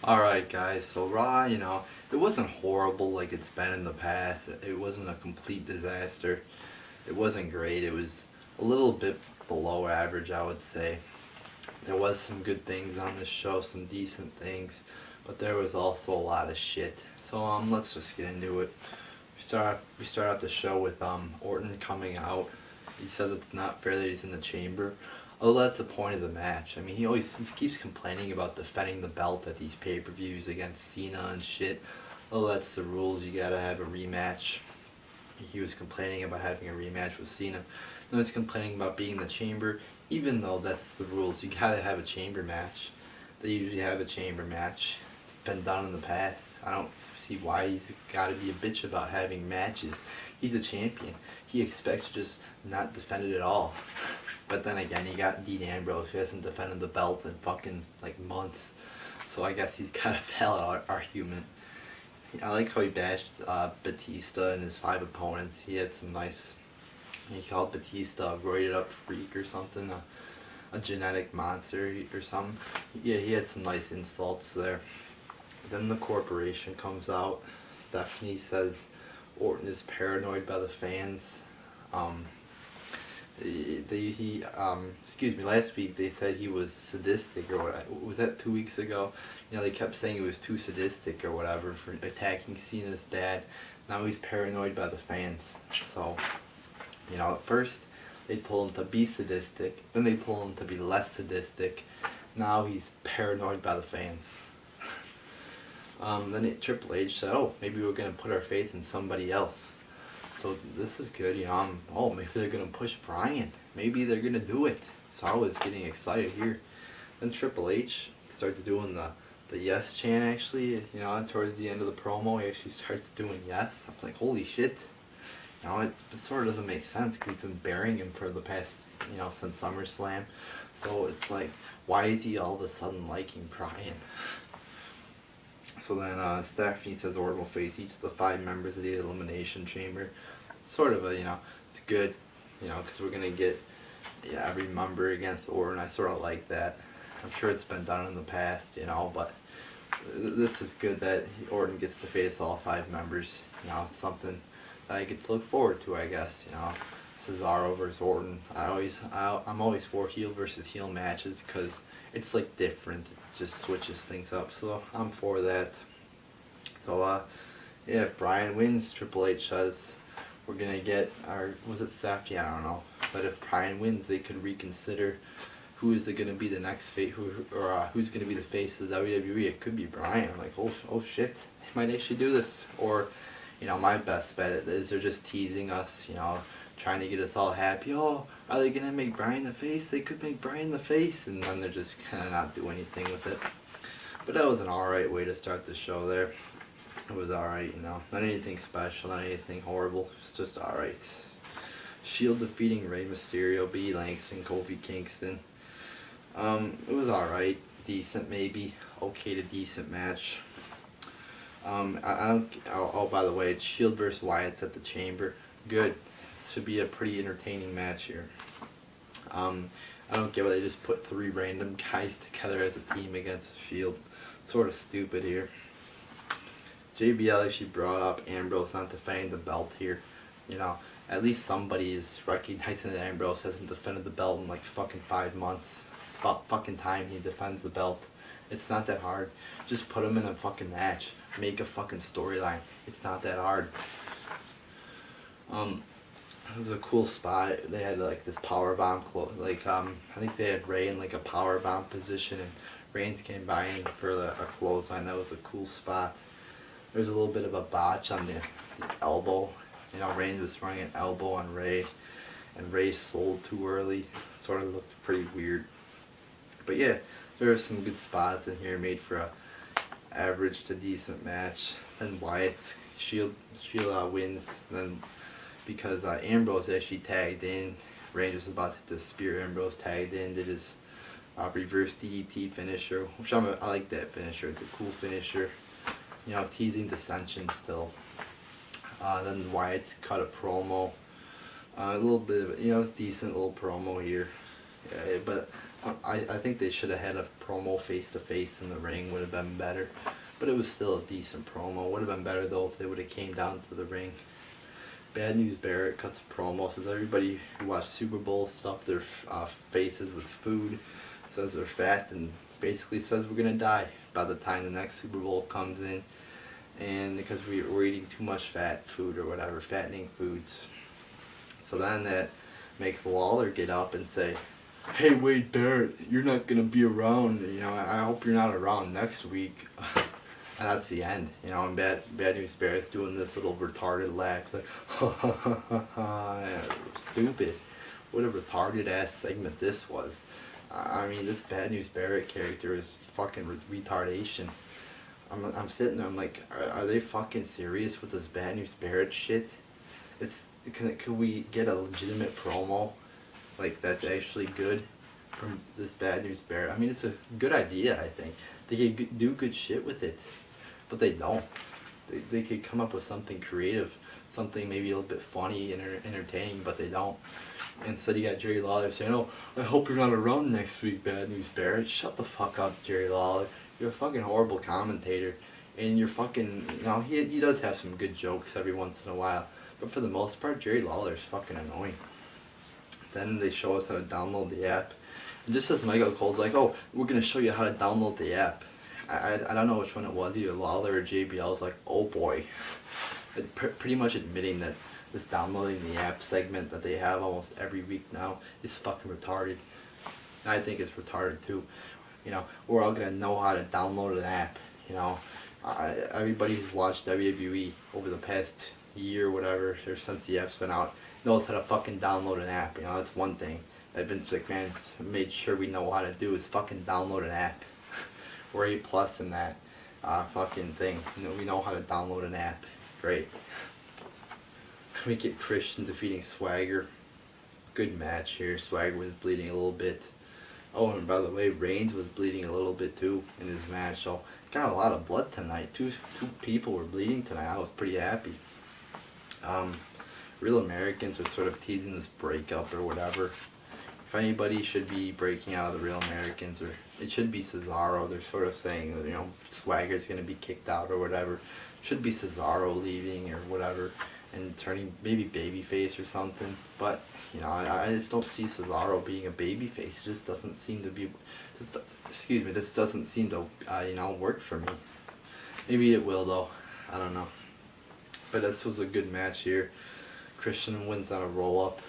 Alright guys, so Raw, it wasn't horrible like it's been in the past. It wasn't a complete disaster. It wasn't great. It was a little bit below average, I would say. There was some good things on this show, some decent things, but there was also a lot of shit. So let's just get into it. We start out the show with Orton coming out. He says it's not fair that he's in the chamber. Although that's the point of the match. I mean, he keeps complaining about defending the belt at these pay-per-views against Cena and shit. Oh, that's the rules. You gotta have a rematch. He was complaining about having a rematch with Cena. Then he's complaining about being in the chamber, even though that's the rules. You gotta have a chamber match. They usually have a chamber match. It's been done in the past. I don't see why he's gotta be a bitch about having matches. He's a champion. He expects to just not defend it at all. But then again, you got Dean Ambrose, who hasn't defended the belt in fucking like months. So I guess he's got a valid argument. I like how he bashed Batista and his 5 opponents. He had some nice. He called Batista a roided up freak or something, a genetic monster or something. Yeah, he had some nice insults there. Then the corporation comes out. Stephanie says Orton is paranoid by the fans. Excuse me, last week they said he was sadistic or what, was that 2 weeks ago? They kept saying he was too sadistic or whatever for attacking Cena's dad. Now he's paranoid by the fans. So, at first they told him to be sadistic, then they told him to be less sadistic. Now he's paranoid by the fans. Then Triple H said, oh, maybe we're going to put our faith in somebody else. So this is good, maybe they're going to push Bryan. Maybe they're going to do it. So I was getting excited here. Then Triple H starts doing the yes chant actually, towards the end of the promo. He actually starts doing yes. I was like, holy shit. It sort of doesn't make sense because he's been burying him for the past, since SummerSlam. So it's like, why is he all of a sudden liking Bryan? So then Stephanie says Orton will face each of the 5 members of the Elimination Chamber. Sort of it's good, because we're going to get every member against Orton. I sort of like that. I'm sure it's been done in the past, but this is good that Orton gets to face all 5 members. It's something that I get to look forward to, I guess. Cesaro versus Orton. I'm always for heel versus heel matches because it's like different. It just switches things up. So I'm for that. So if Bryan wins, Triple H says we're gonna get was it Seth? Yeah, I don't know. But if Bryan wins, they could reconsider who is gonna be the next face, who's gonna be the face of the WWE. It could be Bryan. I'm like, oh shit, they might actually do this. Or my best bet is they're just teasing us, trying to get us all happy. Oh, are they going to make Bryan the face? They could make Bryan the face. And then they're just kind of not do anything with it. But that was an alright way to start the show there. It was alright, Not anything special, not anything horrible. It's just alright. Shield defeating Rey Mysterio, B. Langston, Kofi Kingston. It was alright. Decent maybe. Okay to decent match. I don't. Oh, by the way, it's Shield versus Wyatts at the Chamber. Good. This should be a pretty entertaining match here. I don't get why they just put 3 random guys together as a team against Shield. Sort of stupid here. JBL actually brought up Ambrose not defending the belt here. At least somebody is recognizing that Ambrose hasn't defended the belt in like fucking 5 months. It's about fucking time he defends the belt. It's not that hard. Just put him in a fucking match. Make a fucking storyline. It's not that hard. It was a cool spot. They had like this power bomb I think they had Rey in like a power bomb position, and Reigns came by for a clothesline. That was a cool spot. There was a little bit of a botch on the elbow. Reigns was throwing an elbow on Rey, and Rey sold too early. Sort of looked pretty weird. But yeah, there are some good spots in here made for a average to decent match. Then Wyatt's Shield wins. Then because Ambrose actually tagged in, Reigns was about to hit the spear. Ambrose tagged in, did his reverse DDT finisher, which I like that finisher. It's a cool finisher. Teasing dissension still. Then Wyatt's cut a promo. A little bit of it's decent little promo here. But I think they should have had a promo face to face in the ring, would have been better. But it was still a decent promo. Would have been better though if they would have came down to the ring. Bad News Barrett cuts a promo, says everybody who watched Super Bowl stuff their faces with food, says they're fat, and basically says we're gonna die by the time the next Super Bowl comes in, and because we're eating too much fat food or whatever, fattening foods. So then that makes Lawler get up and say, "Hey Wade Barrett, you're not gonna be around. You know, I hope you're not around next week." And that's the end, you know. And Bad News Barrett's doing this little retarded laugh, it's like, ha ha ha ha ha. Stupid. What a retarded ass segment this was. I mean, this Bad News Barrett character is fucking retardation. I'm sitting there, I'm like, are they fucking serious with this Bad News Barrett shit? Can we get a legitimate promo like that's actually good from this Bad News Barrett? I mean, it's a good idea, I think. They could do good shit with it, but they don't. They could come up with something creative, something maybe a little bit funny and entertaining, but they don't. Instead, you got Jerry Lawler saying, "Oh, I hope you're not around next week, Bad News Barrett." Shut the fuck up, Jerry Lawler. You're a fucking horrible commentator, and you're fucking, you know, he does have some good jokes every once in a while, but for the most part, Jerry Lawler's fucking annoying. Then they show us how to download the app. And just as Michael Cole's like, "Oh, we're going to show you how to download the app." I don't know which one it was, either Lawler or JBL's like, "Oh boy." Pretty much admitting that this downloading the app segment that they have almost every week now is fucking retarded. And I think it's retarded too. You know, we're all going to know how to download an app, you know. Everybody who's watched WWE over the past year or whatever, or since the app's been out, knows how to fucking download an app. You know, that's one thing that Vince McMahon's made sure we know how to do is fucking download an app. We're A+ in that fucking thing. You know, we know how to download an app. Great. We get Christian defeating Swagger. Good match here. Swagger was bleeding a little bit. Oh, and by the way, Reigns was bleeding a little bit too in his match. So got a lot of blood tonight. Two people were bleeding tonight. I was pretty happy. Real Americans are sort of teasing this breakup or whatever. If anybody should be breaking out of the Real Americans, or it should be Cesaro. They're sort of saying that, you know, Swagger's going to be kicked out or whatever. Should be Cesaro leaving or whatever and turning maybe babyface or something. But, you know, I just don't see Cesaro being a babyface. It just doesn't seem to be, this doesn't seem to, you know, work for me. Maybe it will though. I don't know. But this was a good match here. Christian wins on a roll-up.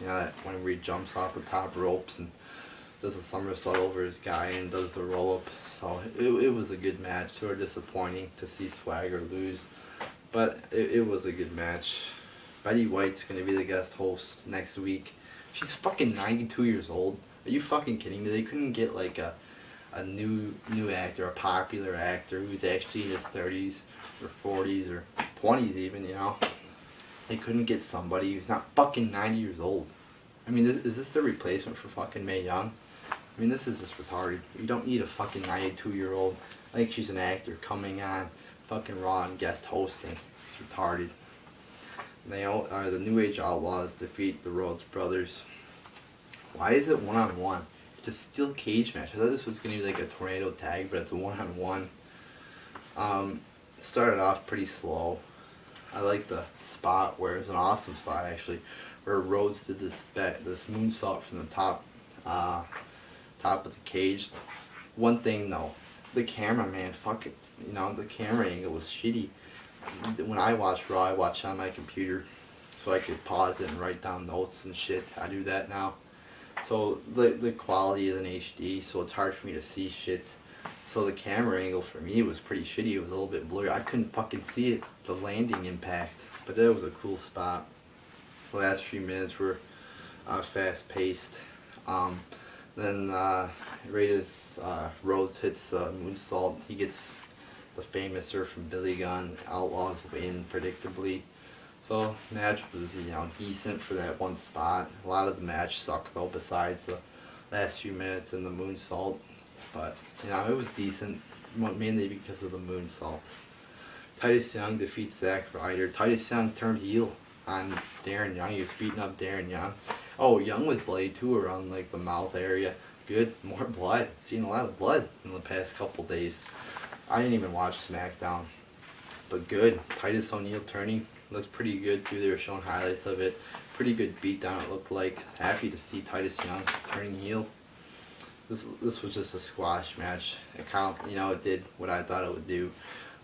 You know, that whenever he jumps off the top ropes and does a somersault over his guy and does the roll-up. So it was a good match. Sort of disappointing to see Swagger lose, but it was a good match. Betty White's going to be the guest host next week. She's fucking 92 years old. Are you fucking kidding me? They couldn't get like a new actor, a popular actor who's actually in his 30s or 40s or 20s even, you know? They couldn't get somebody who's not fucking 90 years old. I mean, is this the replacement for fucking Mae Young? I mean, this is just retarded. You don't need a fucking 92-year-old. I think she's an actor coming on fucking Raw and guest hosting. It's retarded. They all are the New Age Outlaws defeat the Rhodes brothers. Why is it one-on-one? It's a steel cage match. I thought this was going to be like a tornado tag, but it's a one-on-one. Started off pretty slow. I like the spot where it was an awesome spot actually, where Rhodes did this moonsault from the top of the cage. One thing though, the cameraman, fuck it, you know, the camera angle was shitty. When I watch Raw, I watch on my computer, so I could pause it and write down notes and shit. I do that now. So the quality isn't HD, so it's hard for me to see shit. So the camera angle for me was pretty shitty. It was a little bit blurry. I couldn't fucking see it, the landing impact. But that was a cool spot. The last few minutes were fast paced. Then right as Rhodes hits the moonsault, he gets the famouser from Billy Gunn. Outlaws win predictably. So match was, you know, decent for that one spot. A lot of the match sucked though, besides the last few minutes and the moonsault. But, you know, it was decent, mainly because of the moonsault. Titus Young defeats Zack Ryder. Titus Young turned heel on Darren Young. He was beating up Darren Young. Oh, Young was bloody too around like the mouth area. Good. More blood. Seen a lot of blood in the past couple days. I didn't even watch SmackDown. But good. Titus O'Neil turning. Looked pretty good too. They were showing highlights of it. Pretty good beatdown it looked like. Happy to see Titus Young turning heel. This was just a squash match. It it did what I thought it would do.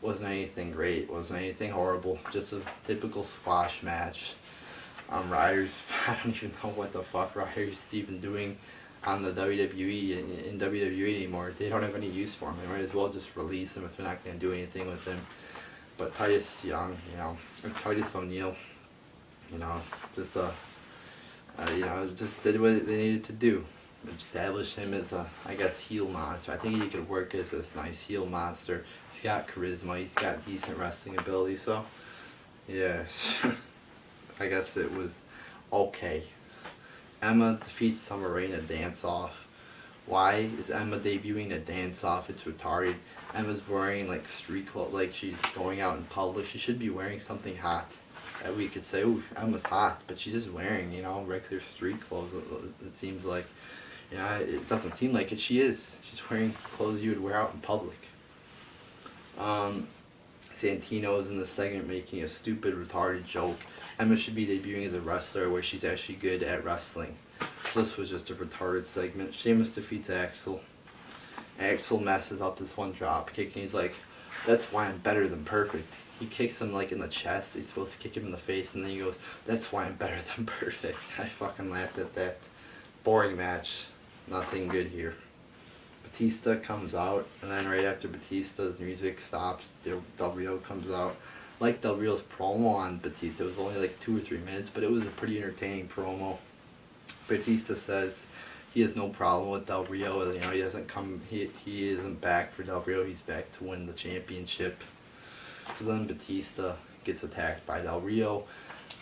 Wasn't anything great. Wasn't anything horrible. Just a typical squash match. Ryder's, I don't even know what the fuck Ryder's even doing on the WWE in WWE anymore. They don't have any use for him. They might as well just release him if they're not going to do anything with him. But Titus Young, or Titus O'Neil, just just did what they needed to do. Established him as a, I guess, heel monster. I think he could work as this nice heel monster. He's got charisma. He's got decent wrestling ability. So, yeah, I guess it was okay. Emma defeats Summer Rae in a dance-off. Why is Emma debuting a dance-off? It's retarded. Emma's wearing like street clothes, like she's going out in public. She should be wearing something hot that we could say, "Ooh, Emma's hot," but she's just wearing, regular street clothes. It seems like, it doesn't seem like it. She is. She's wearing clothes you would wear out in public. Santino's in the segment making a stupid, retarded joke. Emma should be debuting as a wrestler where she's actually good at wrestling. So this was just a retarded segment. Sheamus defeats Axel. Axel messes up this one drop kick, and he's like, "That's why I'm better than perfect." He kicks him like in the chest. He's supposed to kick him in the face, and then he goes, "That's why I'm better than perfect." I fucking laughed at that. Boring match. Nothing good here. Batista comes out, and then right after Batista's music stops, Del Rio comes out. Like Del Rio's promo on Batista. It was only like 2 or 3 minutes, but it was a pretty entertaining promo. Batista says he has no problem with Del Rio. He doesn't come. He isn't back for Del Rio. He's back to win the championship. So then Batista gets attacked by Del Rio.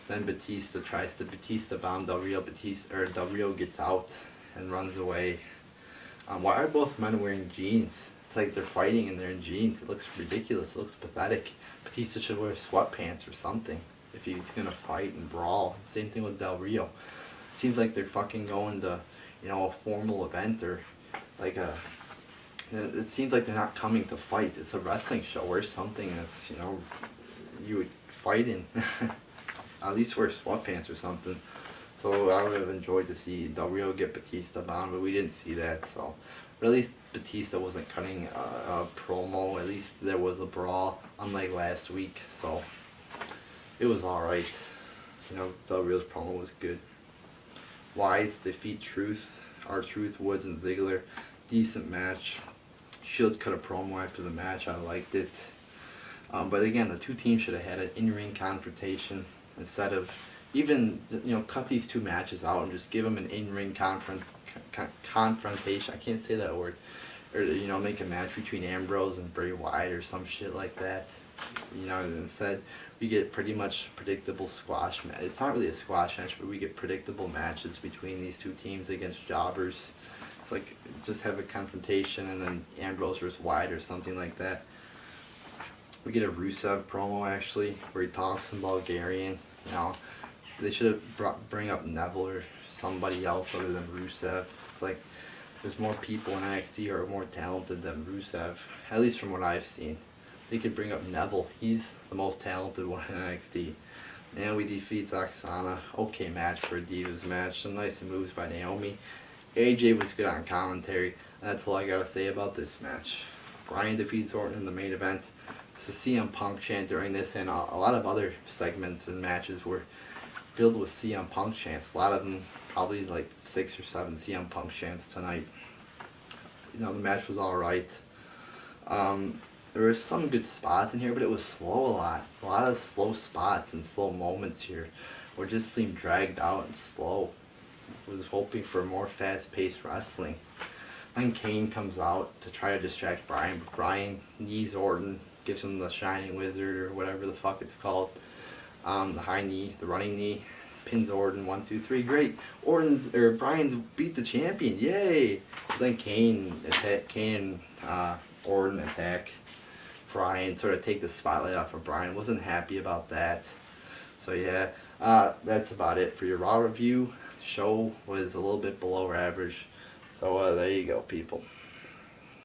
Then Batista tries to Batista bomb Del Rio. Del Rio gets out and runs away. Why are both men wearing jeans? It's like they're fighting and they're in jeans. It looks ridiculous. It looks pathetic. Batista should wear sweatpants or something if he's gonna fight and brawl. Same thing with Del Rio. Seems like they're fucking going to, a formal event or like a. It seems like they're not coming to fight. It's a wrestling show. Wear something that's you would fight in. At least wear sweatpants or something. So I would have enjoyed to see Del Rio get Batista bound, but we didn't see that. So, but at least Batista wasn't cutting a promo. At least there was a brawl, unlike last week. So it was all right. Del Rio's promo was good. Wyatts defeat Truth, R-Truth, Woods, and Ziggler. Decent match. Shield cut a promo after the match. I liked it. But again, the two teams should have had an in-ring confrontation instead of even, cut these two matches out and just give them an in-ring confrontation. I can't say that word. Or, make a match between Ambrose and Bray Wyatt or some shit like that. Instead, we get pretty much predictable squash match. It's not really a squash match, but we get predictable matches between these two teams against jobbers. It's like, just have a confrontation and then Ambrose versus Wyatt or something like that. We get a Rusev promo, actually, where he talks in Bulgarian. They should have bring up Neville or somebody else other than Rusev. It's like, there's more people in NXT who are more talented than Rusev, at least from what I've seen. They could bring up Neville. He's the most talented one in NXT. And we defeat Oksana. Okay match for a Divas match. Some nice moves by Naomi. AJ was good on commentary. And that's all I gotta say about this match. Bryan defeats Orton in the main event. It's a CM Punk chant during this, and a lot of other segments and matches were filled with CM Punk chants. A lot of them, probably like 6 or 7 CM Punk chants tonight. The match was alright. There were some good spots in here, but it was slow a lot. A lot of slow spots and slow moments here where it just seemed dragged out and slow. I was hoping for more fast-paced wrestling. Then Kane comes out to try to distract Bryan, but Bryan knees Orton, gives him the Shining Wizard or whatever the fuck it's called. The high knee, the running knee, pins Orton, 1, 2, 3, great. Bryan's beat the champion, yay! Then Kane and Orton attack Bryan, sort of take the spotlight off of Bryan. Wasn't happy about that. So yeah, that's about it for your Raw review. Show was a little bit below average. So there you go, people.